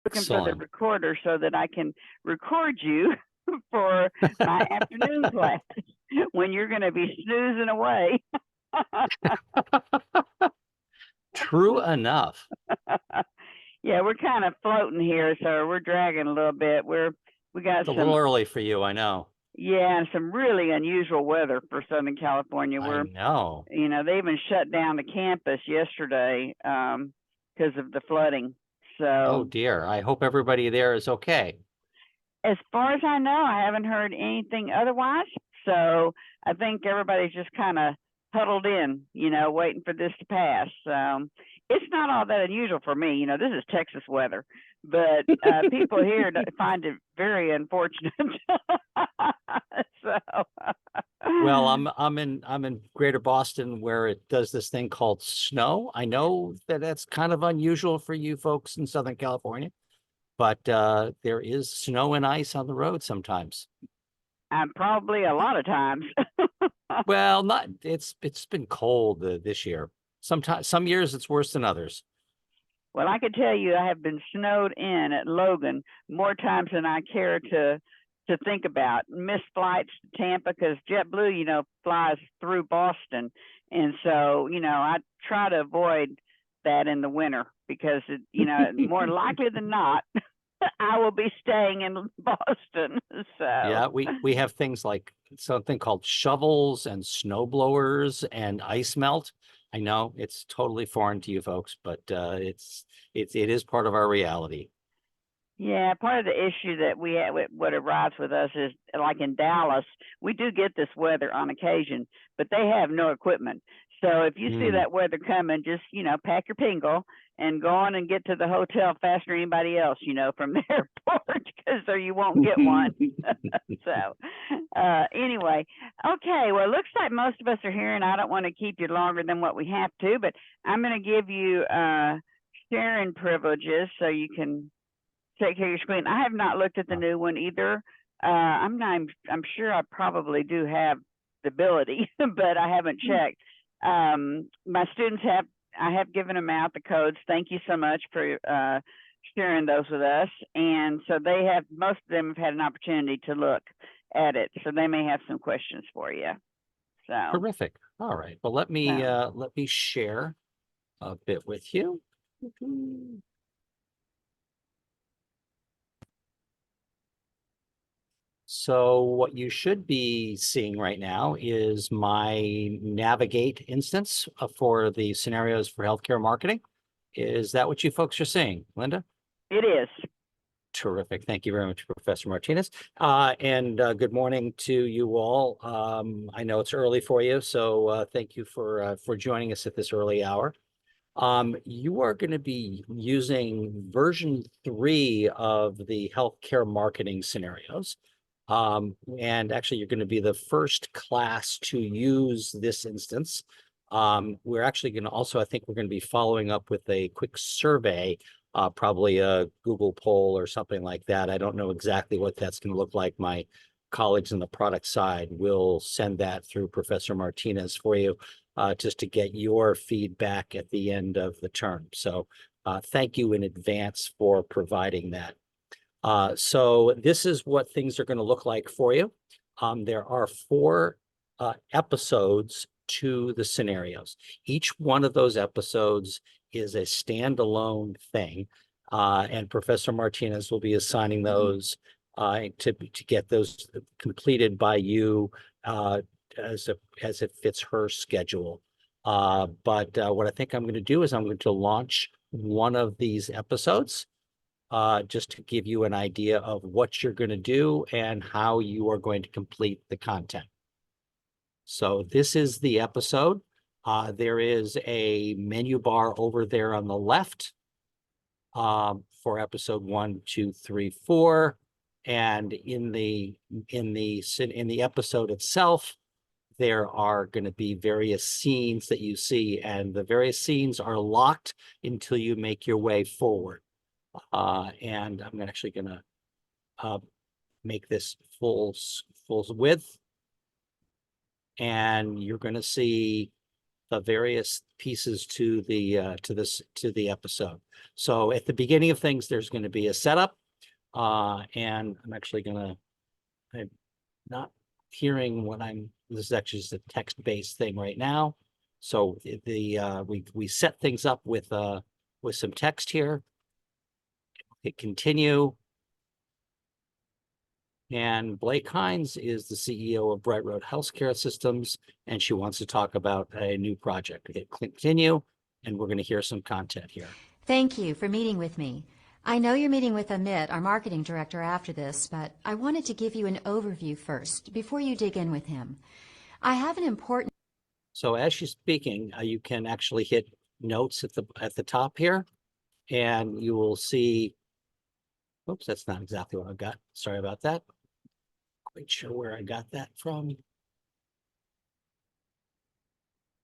looking for the Excellent. recorder so that I can record you for my afternoon class when you're going to be snoozing away. True enough. Yeah, we're kind of floating here, so we're dragging a little bit. We got It's a little some, early for you, I know. yeah, and some really unusual weather for Southern California. I know. They even shut down the campus yesterday because of the flooding. Oh So dear. I hope everybody there is okay. as far as I know, I haven't heard anything otherwise. So I think everybody's just kind of huddled in, waiting for this to pass. It's not all that unusual for me. This is Texas weather, but people here find it very unfortunate. So, Well, I'm in Greater Boston where it does this thing called snow. I know that that's kind of unusual for you folks in Southern California, but there is snow and ice on the road sometimes. I'm probably a lot of times. Well, not it's been cold this year. Sometimes some years it's worse than others. Well, I can tell you, I have been snowed in at Logan more times than I care to think about. Missed flights to Tampa because JetBlue, flies through Boston, and so I try to avoid that in the winter because more likely than not, I will be staying in Boston. So Yeah, we have things like something called shovels and snow blowers and ice melt. I know it's totally foreign to you folks, but it is part of our reality. yeah, part of the issue that we have, what arrives with us is like in Dallas, we do get this weather on occasion, but they have no equipment. So if you see Mm. that weather coming, just pack your pingle and go on and get to the hotel faster than anybody else, from the airport, because or you won't get one. So anyway, okay. Well, it looks like most of us are here, and I don't want to keep you longer than what we have to, but I'm going to give you sharing privileges so you can take care of your screen. I have not looked at the new one either. I'm not. I'm sure I probably do have the ability, but I haven't checked. My students have. I have given them out the codes. Thank you so much for sharing those with us. And so they have. Most of them have had an opportunity to look at it, so they may have some questions for you. So, Terrific. All right. Well, let me share a bit with you. So what you should be seeing right now is my Navigate instance for the scenarios for healthcare marketing. Is that what you folks are seeing, Linda? it is. Terrific. Thank you very much, Professor Martinez. And good morning to you all. I know it's early for you, so thank you for joining us at this early hour. You are going to be using version 3 of the healthcare marketing scenarios. And actually, you're going to be the first class to use this instance. We're actually going to also, I think we're going to be following up with a quick survey, probably a Google poll or something like that. I don't know exactly what that's going to look like. My colleagues on the product side will send that through Professor Martinez for you, just to get your feedback at the end of the term. So thank you in advance for providing that. So this is what things are going to look like for you. There are 4 episodes to the scenarios. Each one of those episodes is a standalone thing, and Professor Martinez will be assigning those to get those completed by you as it fits her schedule. But what I think I'm going to do is I'm going to launch one of these episodes, just to give you an idea of what you're going to do and how you are going to complete the content. So this is the episode. There is a menu bar over there on the left for episode 1, 2, 3, 4. And in the episode itself, there are going to be various scenes that you see, and the various scenes are locked until you make your way forward. And I'm actually going to make this full width. And you're going to see the various pieces to the episode. So at the beginning of things, there's going to be a setup, and I'm actually I'm not hearing what this is actually just a text-based thing right now. So we set things up with some text here. Hit continue. And Blake Hines is the CEO of Bright Road Healthcare Systems, and she wants to talk about a new project. Hit continue, and we're going to hear some content here. Thank you for meeting with me. I know you're meeting with Amit, our marketing director, after this, but I wanted to give you an overview first before you dig in with him. I have an important... So as she's speaking, you can actually hit notes at the top here, and you will see, oops, that's not exactly what I've got. Sorry about that. Quite sure where I got that from.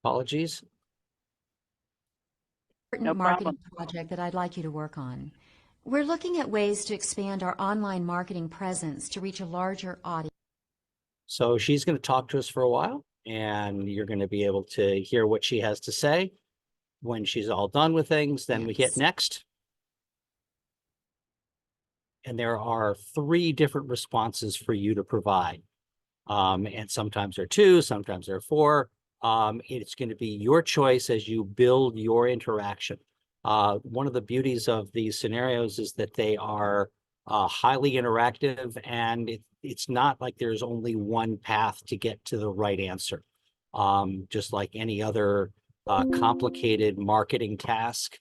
Apologies. No marketing problem. project that I'd like you to work on. We're looking at ways to expand our online marketing presence to reach a larger audience. So she's going to talk to us for a while, and you're going to be able to hear what she has to say. When she's all done with things, then we hit next. And there are 3 different responses for you to provide. And sometimes there are 2, sometimes there are 4. It's going to be your choice as you build your interaction. One of the beauties of these scenarios is that they are highly interactive, and it's not like there's only one path to get to the right answer. Just like any other complicated marketing task,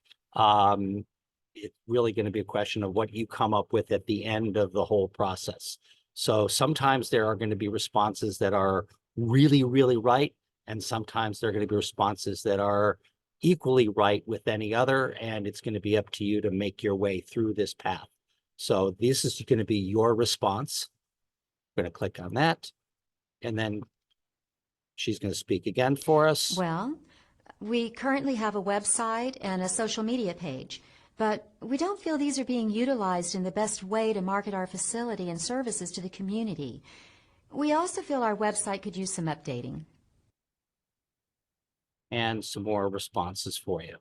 it's really going to be a question of what you come up with at the end of the whole process. So sometimes there are going to be responses that are really, really right, and sometimes there are going to be responses that are equally right with any other, and it's going to be up to you to make your way through this path. So this is going to be your response. I'm going to click on that, and then she's going to speak again for us. Well, we currently have a website and a social media page, but we don't feel these are being utilized in the best way to market our facility and services to the community. We also feel our website could use some updating. And some more responses for you.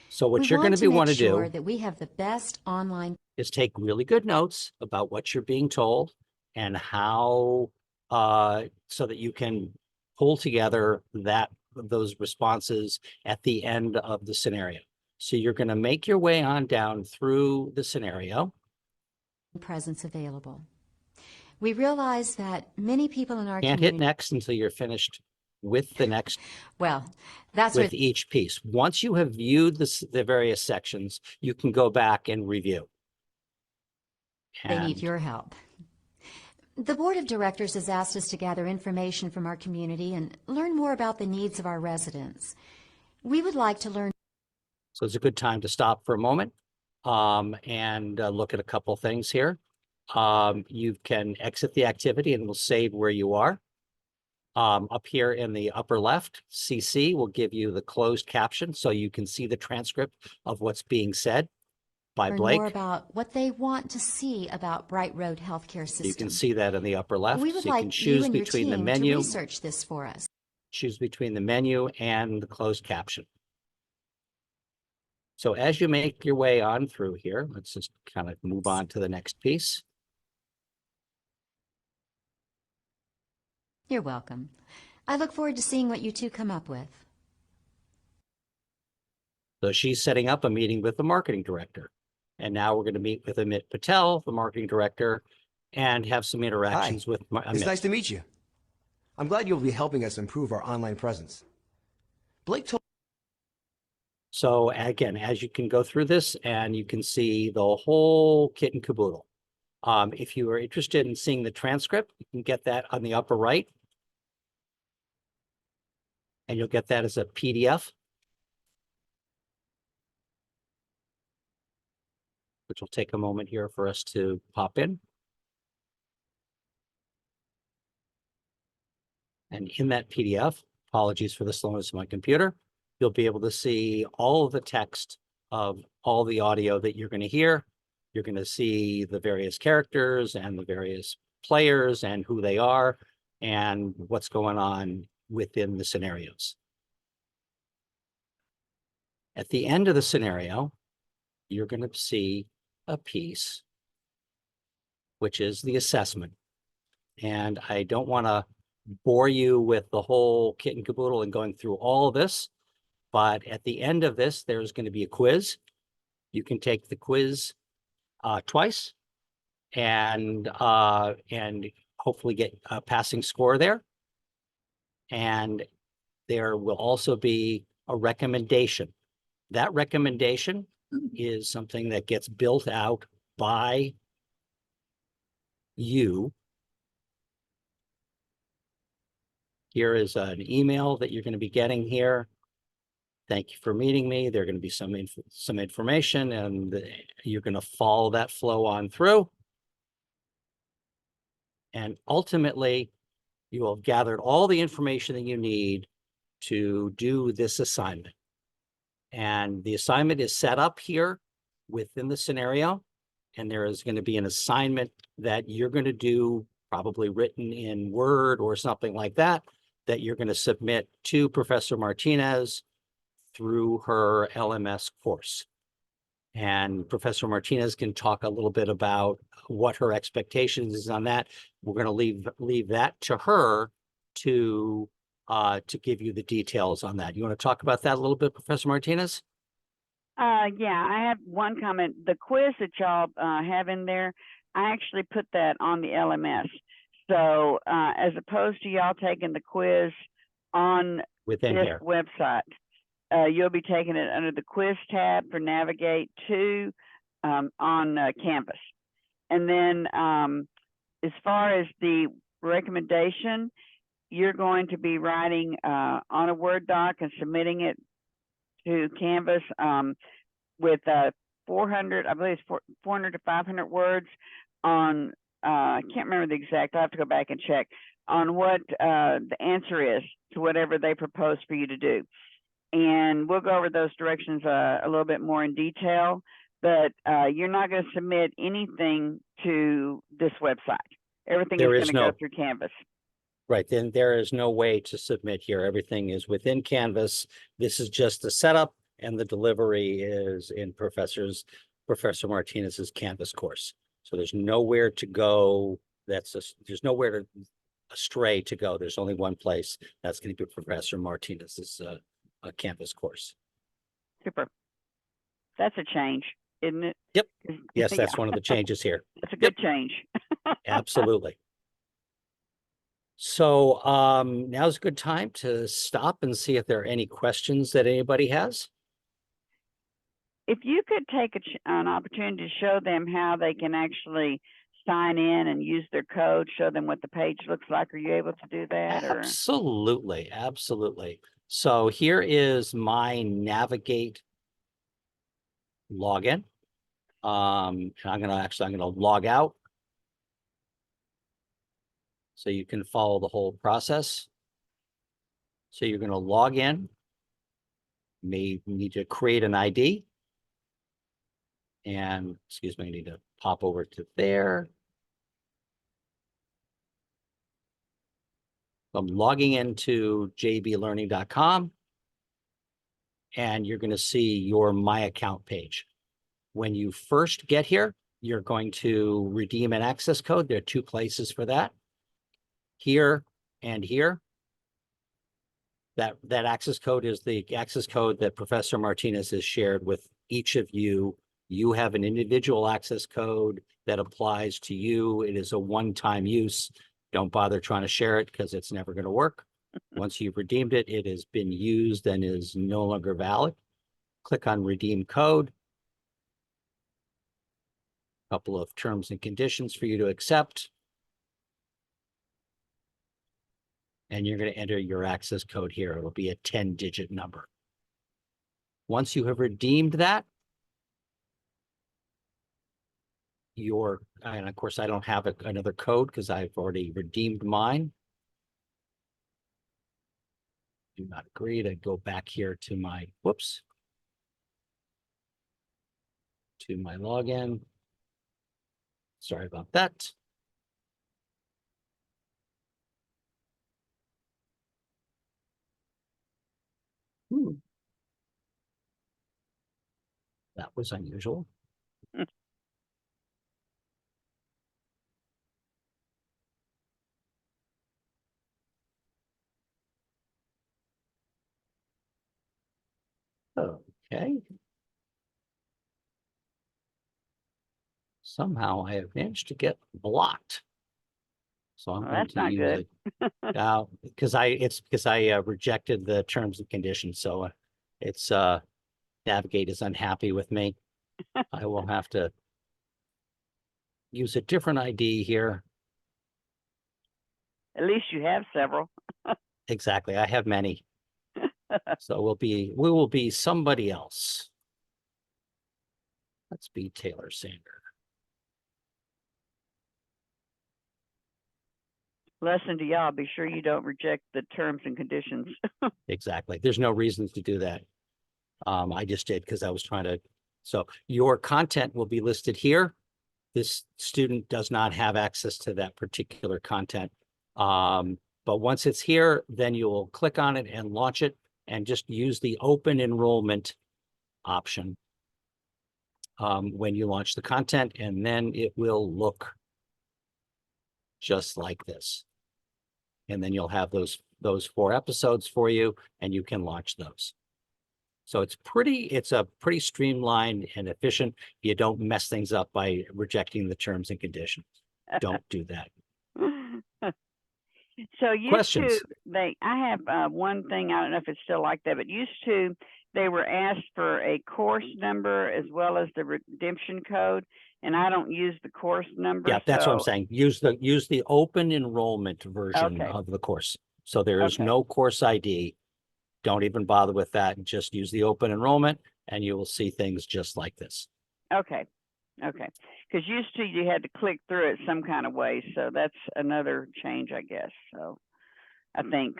So what We you're going to want to do that we have the best online is take really good notes about what you're being told and how, so that you can pull together those responses at the end of the scenario. So you're going to make your way on down through the scenario. presence available. We realize that many people in our Can't community... hit next until you're finished with the next. Well, that's with each piece. Once you have viewed the various sections, you can go back and review. They need your help. The board of directors has asked us to gather information from our community and learn more about the needs of our residents. We would like to learn. So it's a good time to stop for a moment and look at a couple things here. You can exit the activity and we'll save where you are. Up here in the upper left, CC will give you the closed caption so you can see the transcript of what's being said by Blake. More about what they want to see about Bright Road Healthcare System. You can see that in the upper left. We would so you like can choose you and between your the team menu. to research this for us. Choose between the menu and the closed caption. So as you make your way on through here, let's just kind of move on to the next piece. You're welcome. I look forward to seeing what you two come up with. So she's setting up a meeting with the marketing director. And now we're going to meet with Amit Patel, the marketing director, and have some interactions with Amit. It's nice to meet you. I'm glad you'll be helping us improve our online presence. Blake told... So again, as you can go through this and you can see the whole kit and caboodle. If you are interested in seeing the transcript, you can get that on the upper right. And you'll get that as a PDF, which will take a moment here for us to pop in. And in that PDF, apologies for the slowness of my computer, you'll be able to see all of the text of all the audio that you're going to hear. You're going to see the various characters and the various players and who they are and what's going on within the scenarios. At the end of the scenario, you're going to see a piece, which is the assessment. And I don't want to bore you with the whole kit and caboodle and going through all of this, but at the end of this, there's going to be a quiz. You can take the quiz twice and hopefully get a passing score there. And there will also be a recommendation. That recommendation is something that gets built out by you. Here is an email that you're going to be getting here. Thank you for meeting me. There are going to be some information, and you're going to follow that flow on through. And ultimately, you will have gathered all the information that you need to do this assignment. And the assignment is set up here within the scenario. And there is going to be an assignment that you're going to do, probably written in Word or something like that, that you're going to submit to Professor Martinez through her LMS course. And Professor Martinez can talk a little bit about what her expectations is on that. We're going to leave that to her to give you the details on that. You want to talk about that a little bit, Professor Martinez? Yeah, I have one comment. The quiz that y'all have in there, I actually put that on the LMS. So as opposed to y'all taking the quiz on Within this here. website, you'll be taking it under the quiz tab for Navigate to on Canvas. And then as far as the recommendation, you're going to be writing on a Word doc and submitting it to Canvas with 400, I believe it's 400 to 500 words on, I can't remember the exact, I have to go back and check, on what the answer is to whatever they propose for you to do. And we'll go over those directions a little bit more in detail, but you're not going to submit anything to this website. Everything is going to go through Canvas. Right, then there is no way to submit here. Everything is within Canvas. This is just the setup, and the delivery is in Professor Martinez's Canvas course. So there's nowhere to go. There's nowhere astray to go. There's only one place. That's going to be Professor Martinez's Canvas course. Super. That's a change, isn't it? Yep. Yes, that's one of the changes here. That's a good change. Absolutely. So now's a good time to stop and see if there are any questions that anybody has. If you could take an opportunity to show them how they can actually sign in and use their code, show them what the page looks like. Are you able to do that? Absolutely, absolutely. So here is my Navigate login. I'm gonna log out, so you can follow the whole process. So you're going to log in. You may need to create an ID. And excuse me, I need to pop over to there. I'm logging into jblearning.com, and you're going to see your My Account page. When you first get here, you're going to redeem an access code. There are two places for that, here and here. That access code is the access code that Professor Martinez has shared with each of you. You have an individual access code that applies to you. It is a one-time use. Don't bother trying to share it because it's never going to work. Once you've redeemed it, it has been used and is no longer valid. Click on Redeem Code. A couple of terms and conditions for you to accept. And you're going to enter your access code here. It'll be a 10-digit number. Once you have redeemed that, and of course, I don't have another code because I've already redeemed mine. Do not agree to go back here to my, to my login. Sorry about that. Hmm. That was unusual. Okay. Somehow I have managed to get blocked. So I'm Well, going that's to not use good. it because I rejected the terms and conditions. So it's Navigate is unhappy with me. I will have to use a different ID here. At least you have several. Exactly. I have many. So we will be somebody else. Let's be Taylor Sander. Lesson to y'all, be sure you don't reject the terms and conditions. Exactly. There's no reason to do that. I just did because I was trying to. So your content will be listed here. This student does not have access to that particular content. But once it's here, then you will click on it and launch it and just use the open enrollment option when you launch the content, and then it will look just like this. And then you'll have those 4 episodes for you, and you can launch those. So it's a pretty streamlined and efficient. You don't mess things up by rejecting the terms and conditions. Don't do that. So used Questions? to, I have one thing, I don't know if it's still like that, but used to, they were asked for a course number as well as the redemption code, and I don't use the course number. Yeah, that's what I'm so, saying. Use the open enrollment version Okay. of the course. So there is Okay. no course ID. Don't even bother with that. Just use the open enrollment and you will see things just like this. Okay. Okay. Because used to you had to click through it some kind of way. So that's another change, I guess. So I think.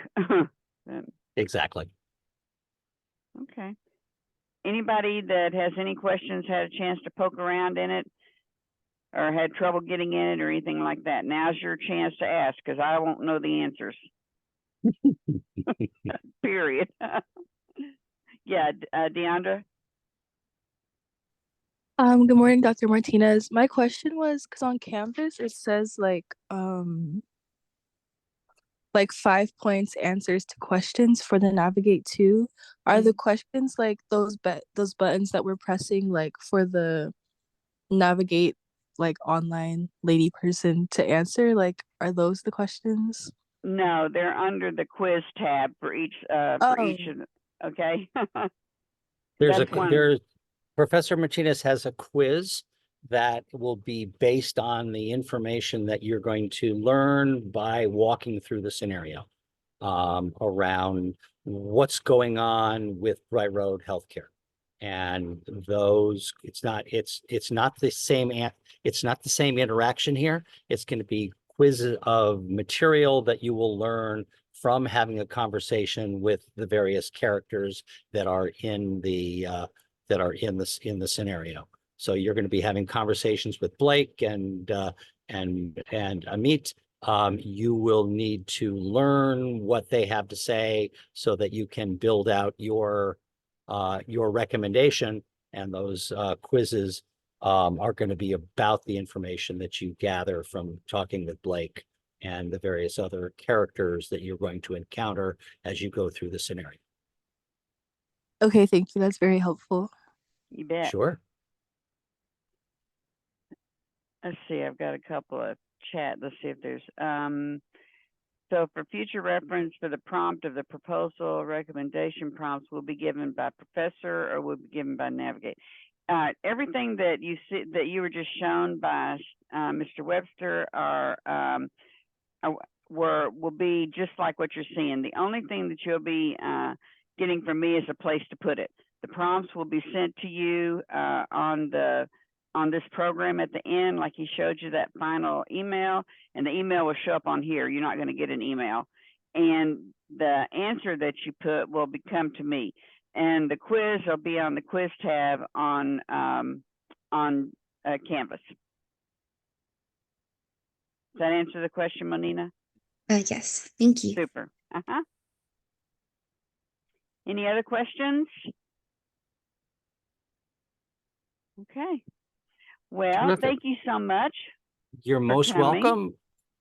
Exactly. Okay. Anybody that has any questions had a chance to poke around in it or had trouble getting in it or anything like that, now's your chance to ask because I won't know the answers. Period. Yeah, Deandra? Good morning, Dr. Martinez. My question was because on Canvas it says like 5 points answers to questions for the Navigate 2. Are the questions like those buttons that we're pressing like for the Navigate like online lady person to answer? Like, are those the questions? No, they're under the quiz tab for each of okay. Professor Martinez has a quiz that will be based on the information that you're going to learn by walking through the scenario around what's going on with Bright Road Healthcare. And those, it's not the same interaction here. It's going to be quizzes of material that you will learn from having a conversation with the various characters that are in the scenario. So you're going to be having conversations with Blake and Amit. You will need to learn what they have to say so that you can build out your recommendation, and those quizzes are going to be about the information that you gather from talking with Blake and the various other characters that you're going to encounter as you go through the scenario. Okay, thank you. That's very helpful. You bet. Sure. Let's see, I've got a couple of chat. Let's see if there's so for future reference, for the prompt of the proposal, recommendation prompts will be given by professor or will be given by Navigate. Everything that you see that you were just shown by Mr. Webster will be just like what you're seeing. The only thing that you'll be getting from me is a place to put it. The prompts will be sent to you on this program at the end, like he showed you that final email, and the email will show up on here. You're not going to get an email. And the answer that you put will come to me. And the quiz will be on the quiz tab on Canvas. Does that answer the question, Monina? Yes, thank you. Super. Any other questions? Okay. Well, Terrific. thank you so much. You're most coming. welcome.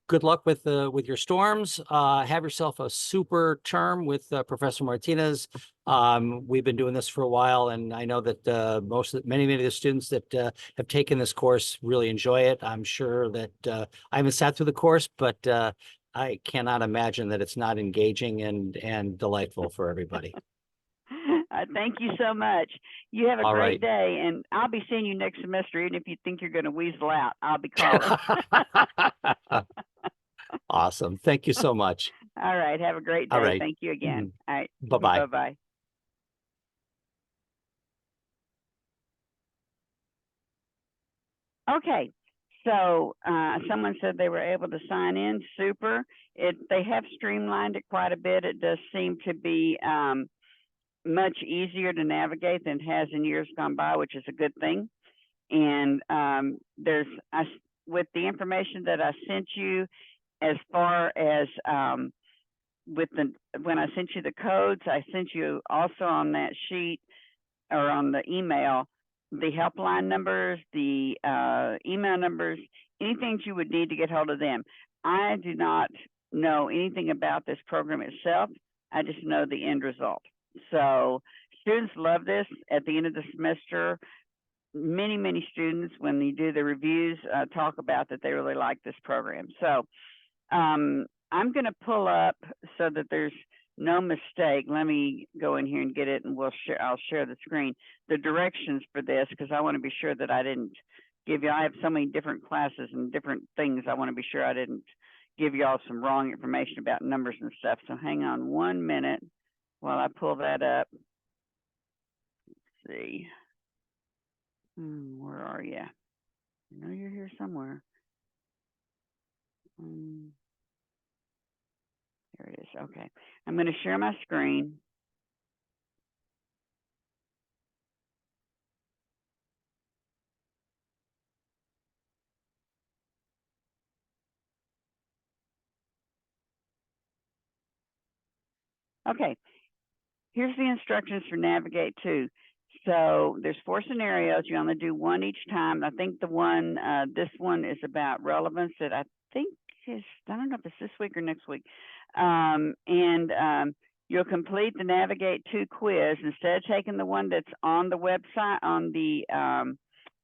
Good luck with your storms. Have yourself a super term with Professor Martinez. We've been doing this for a while, and I know that many of the students that have taken this course really enjoy it. I'm sure that I haven't sat through the course, but I cannot imagine that it's not engaging and delightful for everybody. Thank you so much. You have a All great right. day, and I'll be seeing you next semester. Even if you think you're going to weasel out, I'll be calling. Awesome. Thank you so much. All right. Have a great day. All right. Thank you again. All right. Bye-bye. Bye-bye. Okay. So someone said they were able to sign in. Super. They have streamlined it quite a bit. It does seem to be much easier to navigate than it has in years gone by, which is a good thing. And with the information that I sent you, as far as when I sent you the codes, I sent you also on that sheet or on the email the helpline numbers, the email numbers, anything you would need to get hold of them. I do not know anything about this program itself. I just know the end result. So students love this. At the end of the semester, many students, when they do the reviews, talk about that they really like this program. So I'm going to pull up so that there's no mistake. Let me go in here and get it, and I'll share the screen, the directions for this, because I want to be sure that I didn't give you. I have so many different classes and different things. I want to be sure I didn't give you all some wrong information about numbers and stuff. So hang on 1 minute while I pull that up. Let's see. Where are you? I know you're here somewhere. There it is. Okay. I'm going to share my screen. Okay. Here's the instructions for Navigate 2. So there's 4 scenarios. You only do one each time. I think this one is about relevance that I think is, I don't know if it's this week or next week. You'll complete the Navigate 2 quiz. Instead of taking the one that's on the website, on the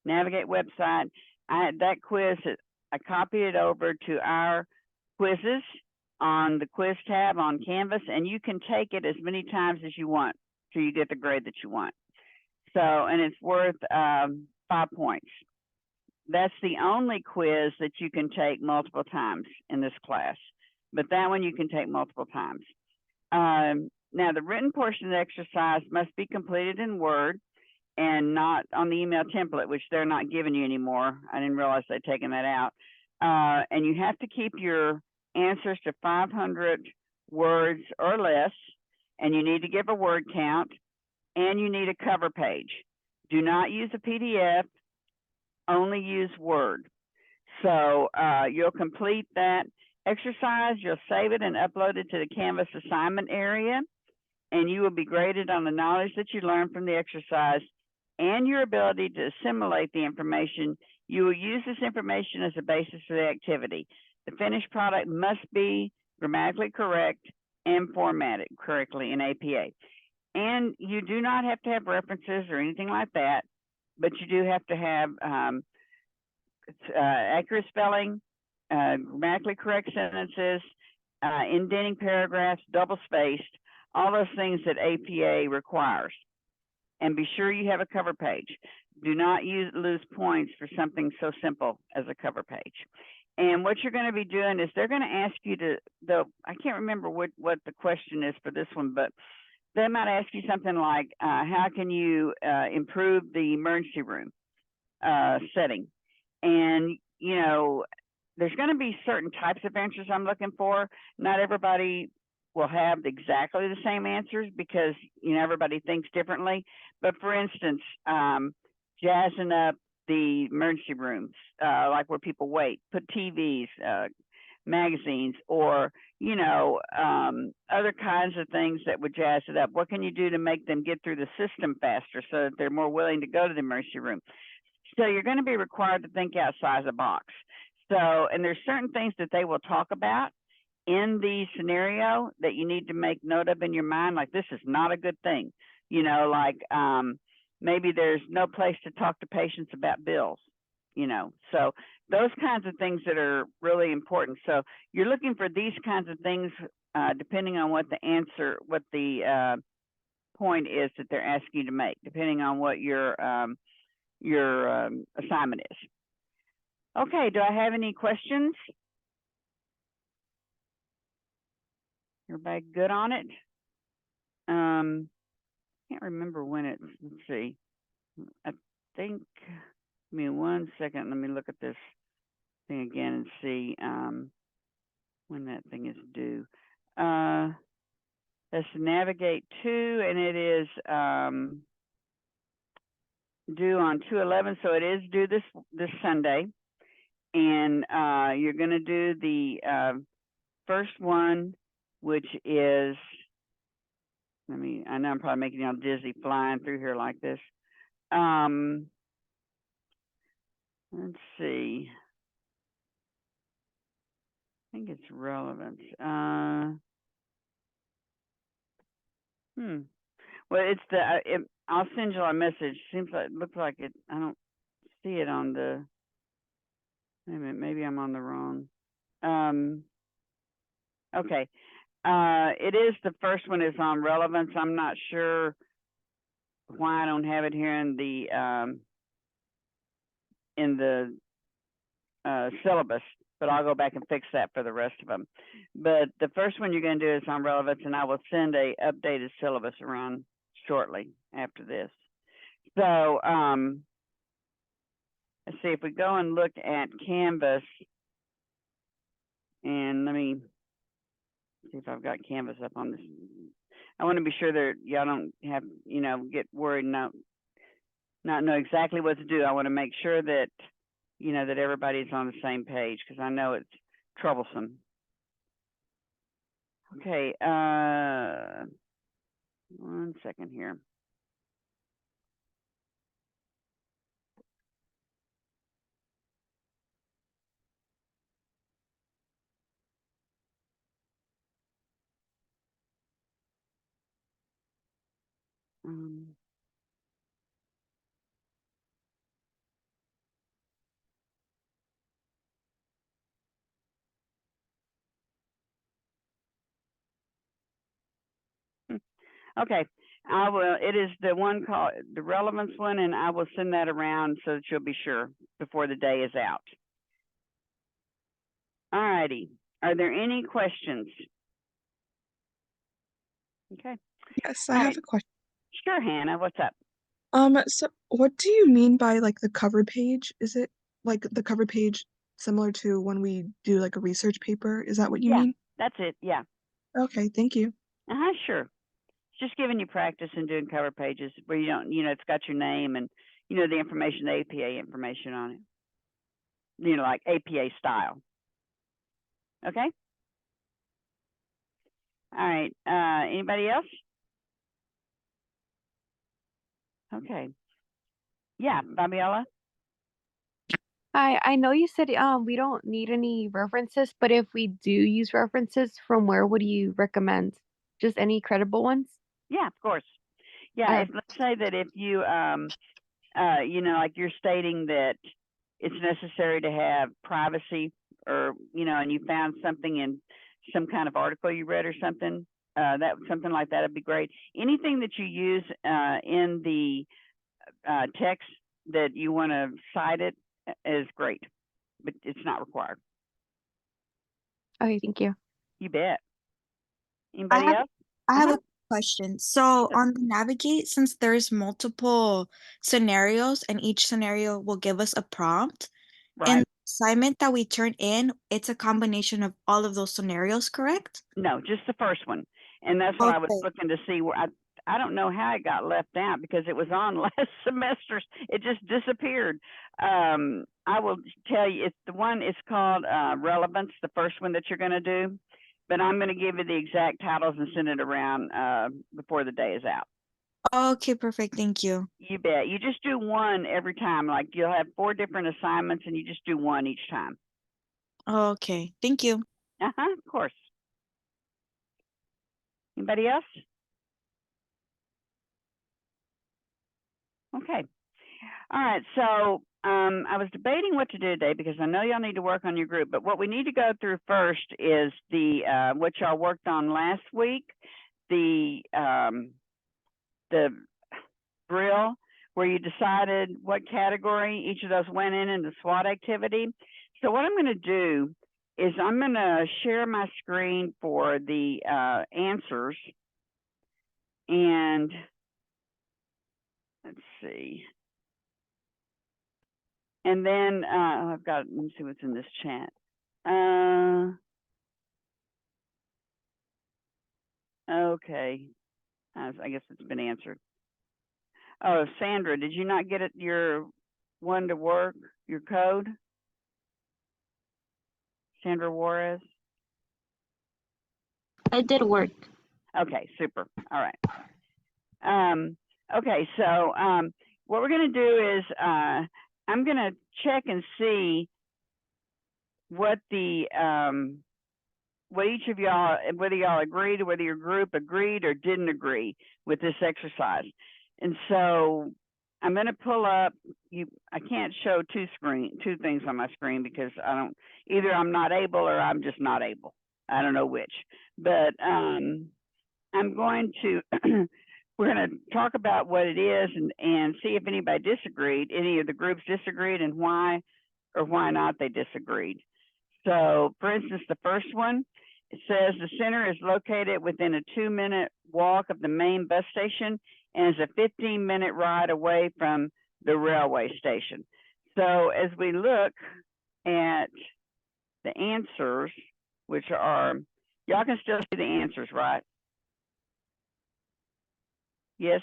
Navigate website, that quiz, I copied it over to our quizzes on the quiz tab on Canvas, and you can take it as many times as you want till you get the grade that you want. So, and it's worth 5 points. That's the only quiz that you can take multiple times in this class, but that one you can take multiple times. Now, the written portion of the exercise must be completed in Word and not on the email template, which they're not giving you anymore. I didn't realize they'd taken that out. And you have to keep your answers to 500 words or less, and you need to give a word count, and you need a cover page. Do not use a PDF, only use Word. So you'll complete that exercise, you'll save it and upload it to the Canvas assignment area, and you will be graded on the knowledge that you learned from the exercise and your ability to assimilate the information. You will use this information as a basis for the activity. The finished product must be grammatically correct and formatted correctly in APA. And you do not have to have references or anything like that, but you do have to have accurate spelling, grammatically correct sentences, indenting paragraphs, double spaced, all those things that APA requires. And be sure you have a cover page. Do not lose points for something so simple as a cover page. And what you're going to be doing is they're going to ask you I can't remember what the question is for this one, but they might ask you something like, how can you improve the emergency room setting? And, you know, there's going to be certain types of answers I'm looking for. Not everybody will have exactly the same answers because, you know, everybody thinks differently. But for instance, jazzing up the emergency rooms, like where people wait, put TVs, magazines or, other kinds of things that would jazz it up? What can you do to make them get through the system faster so that they're more willing to go to the emergency room? So you're going to be required to think outside the box. So, and there's certain things that they will talk about in the scenario that you need to make note of in your mind, like this is not a good thing, like maybe there's no place to talk to patients about bills, so those kinds of things that are really important. So you're looking for these kinds of things depending on what the point is that they're asking you to make, depending on what your assignment is. Okay, do I have any questions? Everybody good on it? Can't remember when it's, let's see. I think, give me 1 second. Let me look at this thing again and see when that thing is due. That's Navigate 2, and it is due on 2/11, so it is due this Sunday. And you're going to do the first one, which is, I know I'm probably making y'all dizzy flying through here like this. Let's see. I think it's relevant. Well, it's I'll send you a message. Seems like, looks like it. I don't see it on the. Wait a minute, maybe I'm on the wrong. Okay. It is, the first one is on relevance. I'm not sure why I don't have it here in the syllabus, but I'll go back and fix that for the rest of them. But the first one you're going to do is on relevance, and I will send a updated syllabus around shortly after this. So let's see if we go and look at Canvas, and let me see if I've got Canvas up on this. I want to be sure that y'all don't have, get worried and not know exactly what to do. I want to make sure that, that everybody's on the same page, because I know it's troublesome. Okay, 1 second here. Okay, I will. It is the one called the relevance one, and I will send that around so that you'll be sure before the day is out. All righty. Are there any questions? Okay. Yes, I have a question. Sure, Hannah. What's up? So what do you mean by like the cover page? Is it like the cover page similar to when we do like a research paper? Is that what you mean? That's it. Yeah. Okay, thank you. Sure. It's just giving you practice and doing cover pages where you don't, it's got your name and, the information, the APA information on it. Like APA style. Okay. All right. Anybody else? Okay. Yeah, Fabiola. Hi, I know you said we don't need any references, but if we do use references, from where would you recommend? Just any credible ones? Yeah, of course. Yeah, let's say that if you like you're stating that it's necessary to have privacy, or and you found something in some kind of article you read or something, something like that would be great. Anything that you use in the text that you want to cite it is great, but it's not required. Okay, thank you. You bet. Anybody else? I have a question. So on the Navigate, since there's multiple scenarios and each scenario will give us a prompt, and the assignment that we turn in, it's a combination of all of those scenarios, correct? No, just the first one. And that's what I was looking to see. Where I don't know how it got left out, because it was on last semester. It just disappeared. I will tell you, it's the one, it's called Relevance, the first one that you're going to do. But I'm going to give you the exact titles and send it around before the day is out. Okay, perfect. Thank you. You bet. You just do one every time. Like you'll have 4 different assignments and you just do one each time. Okay, thank you. Of course. Anybody else? Okay. All right. So I was debating what to do today because I know y'all need to work on your group, but what we need to go through first is the what y'all worked on last week, the drill where you decided what category each of those went in the SWOT activity. So what I'm going to do is I'm going to share my screen for the answers, and let's see. And then I've got, let me see what's in this chat. Okay, I guess it's been answered. Oh, Sandra, did you not get it, your one to work, your code? Sandra Juarez? I did work. Okay, super. All right. Okay, so what we're going to do is I'm going to check and see what the what each of y'all, whether y'all agreed, or whether your group agreed or didn't agree with this exercise. And so I'm going to pull up. I can't show two things on my screen because either I'm not able or I'm just not able. I don't know which. But I'm going to we're going to talk about what it is and see if anybody disagreed, any of the groups disagreed, and why or why not they disagreed. So, for instance, the first one, it says the center is located within a 2-minute walk of the main bus station and is a 15-minute ride away from the railway station. So as we look at the answers, which are, y'all can still see the answers, right? Yes?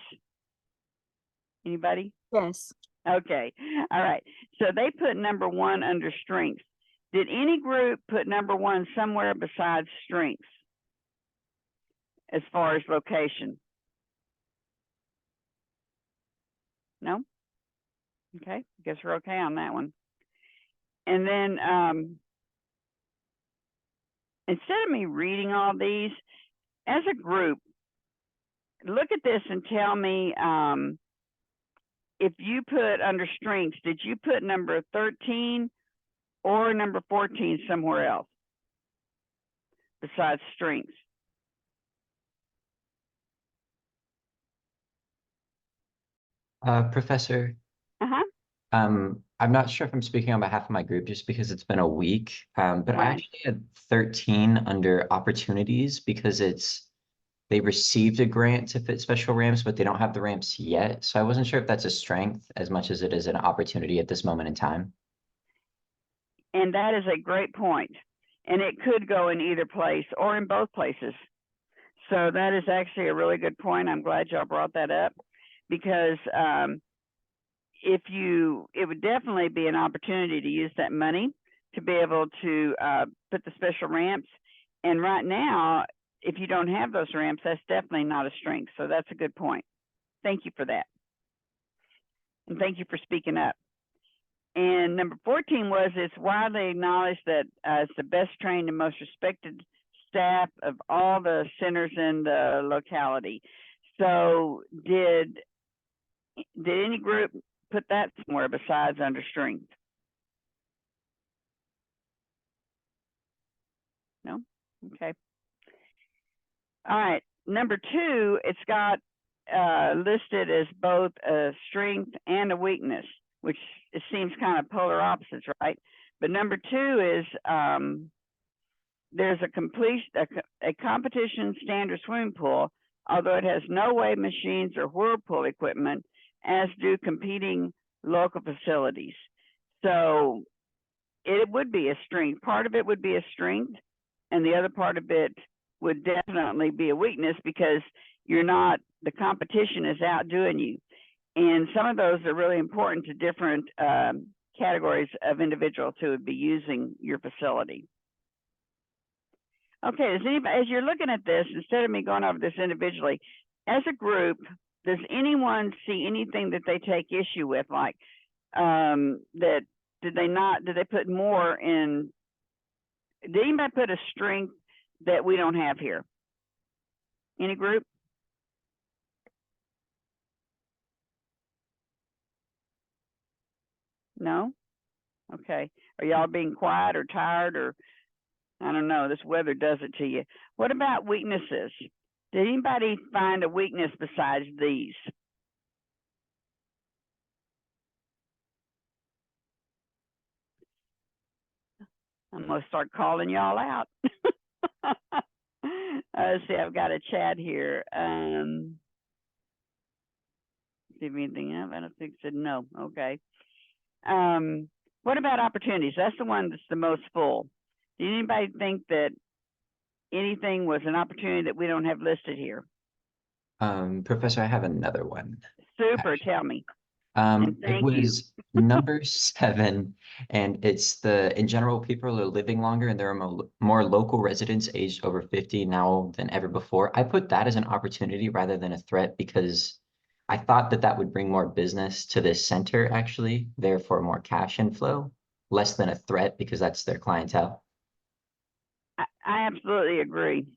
Anybody? Yes. Okay. All right. So they put number 1 under strengths. Did any group put number 1 somewhere besides strengths as far as location? No? Okay. Guess we're okay on that one. And then instead of me reading all these, as a group, look at this and tell me if you put under strengths, did you put number 13 or number 14 somewhere else besides strengths? Professor, I'm not sure if I'm speaking on behalf of my group just because it's been a week, but I Right. actually had 13 under opportunities because they received a grant to fit special ramps, but they don't have the ramps yet. So I wasn't sure if that's a strength as much as it is an opportunity at this moment in time. And that is a great point. And it could go in either place or in both places. So that is actually a really good point. I'm glad y'all brought that up because it would definitely be an opportunity to use that money to be able to put the special ramps. And right now, if you don't have those ramps, that's definitely not a strength. So that's a good point. Thank you for that. And thank you for speaking up. And number 14 was, it's widely acknowledged that it's the best trained and most respected staff of all the centers in the locality. So did any group put that somewhere besides under strength? No? Okay. All right. Number 2, it's got listed as both a strength and a weakness, which it seems kind of polar opposites, right? But number 2 is there's a competition standard swimming pool, although it has no wave machines or whirlpool equipment, as do competing local facilities. So it would be a strength. Part of it would be a strength, and the other part of it would definitely be a weakness because the competition is outdoing you. And some of those are really important to different categories of individuals who would be using your facility. Okay, does anybody, as you're looking at this, instead of me going over this individually, as a group, does anyone see anything that they take issue with, like that did they put more in, did anybody put a strength that we don't have here? Any group? No? Okay. Are y'all being quiet or tired, or I don't know, this weather does it to you. What about weaknesses? Did anybody find a weakness besides these? I'm going to start calling y'all out. Let's see, I've got a chat here. See if anything up. I don't think so. No. Okay. What about opportunities? That's the one that's the most full. Did anybody think that anything was an opportunity that we don't have listed here? Professor, I have another one. Super. Actually. Tell me. It was number 7, and it's in general, people are living longer and there are more local residents aged over 50 now than ever before. I put that as an opportunity rather than a threat because I thought that would bring more business to this center, actually, therefore more cash inflow, less than a threat because that's their clientele. I absolutely agree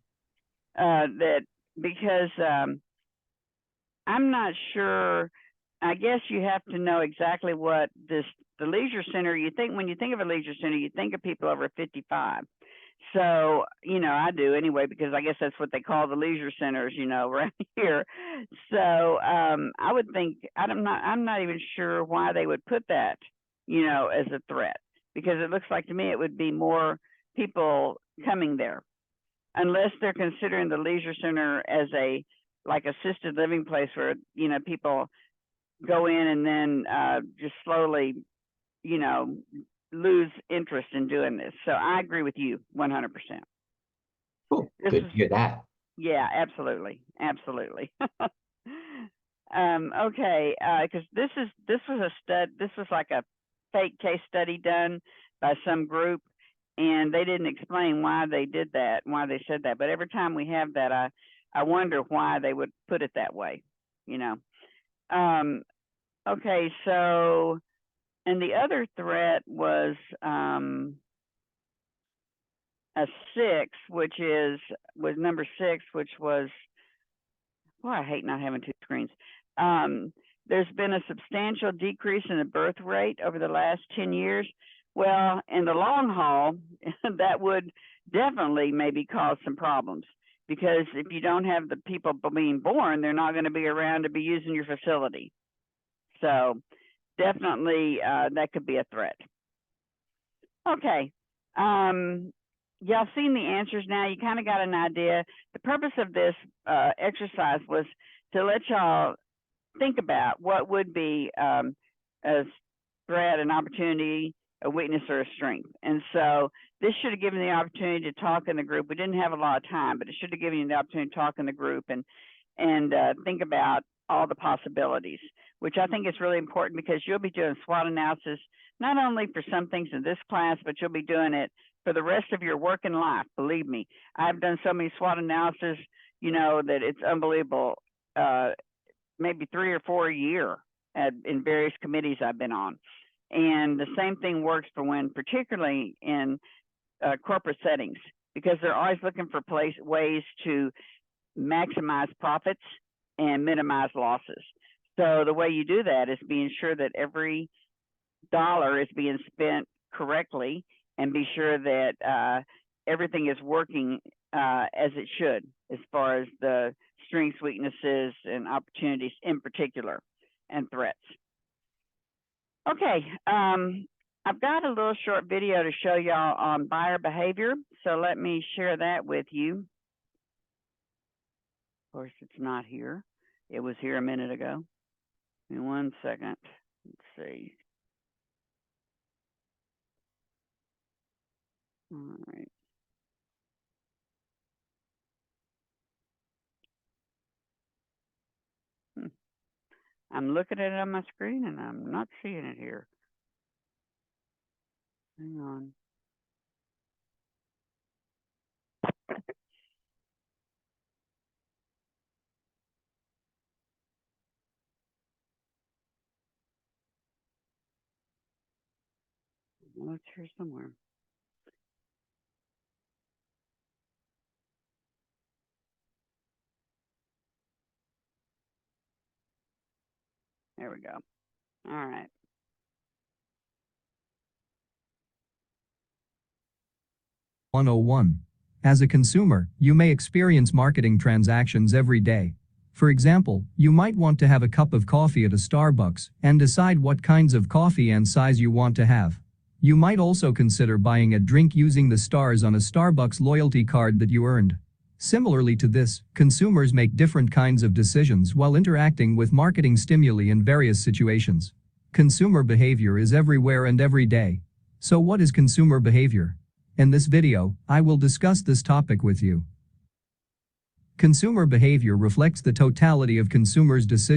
that because I'm not sure. I guess you have to know exactly what the leisure center, when you think of a leisure center, you think of people over 55. So, I do anyway, because I guess that's what they call the leisure centers, right here. So, I would think, I'm not even sure why they would put that, as a threat, because it looks like to me it would be more people coming there, unless they're considering the leisure center as like assisted living place where, people go in and then just slowly, lose interest in doing this. So I agree with you 100%. Cool. Good to hear that. Yeah, absolutely. Absolutely. Okay, because this was like a fake case study done by some group, and they didn't explain why they did that, why they said that. But every time we have that, I wonder why they would put it that way, Okay, so, and the other threat was a 6, which was number 6, which was, boy, I hate not having 2 screens. There's been a substantial decrease in the birth rate over the last 10 years. Well, in the long haul, that would definitely maybe cause some problems, because if you don't have the people being born, they're not going to be around to be using your facility. So definitely that could be a threat. Okay. Y'all seen the answers now. You kind of got an idea. The purpose of this exercise was to let y'all think about what would be a threat, an opportunity, a weakness, or a strength. And so this should have given the opportunity to talk in the group. We didn't have a lot of time, but it should have given you the opportunity to talk in the group and think about all the possibilities, which I think is really important, because you'll be doing SWOT analysis not only for some things in this class, but you'll be doing it for the rest of your working life. Believe me, I've done so many SWOT analysis, that it's unbelievable. Maybe 3 or 4 a year in various committees I've been on. And the same thing works for particularly in corporate settings, because they're always looking for ways to maximize profits and minimize losses. So the way you do that is being sure that every dollar is being spent correctly, and be sure that everything is working as it should, as far as the strengths, weaknesses, and opportunities in particular, and threats. Okay, I've got a little short video to show y'all on buyer behavior, so let me share that with you. Of course, it's not here. It was here a minute ago. Give me 1 second. Let's see. All right. I'm looking at it on my screen and I'm not seeing it here. Hang on. Oh, it's here somewhere. There we go. All right. As a consumer, you may experience marketing transactions every day. For example, you might want to have a cup of coffee at a Starbucks and decide what kinds of coffee and size you want to have. You might also consider buying a drink using the stars on a Starbucks loyalty card that you earned. Similarly to this, consumers make different kinds of decisions while interacting with marketing stimuli in various situations. Consumer behavior is everywhere and every day. So what is consumer behavior? In this video, I will discuss this topic with you. Consumer behavior reflects the totality of consumers' decisions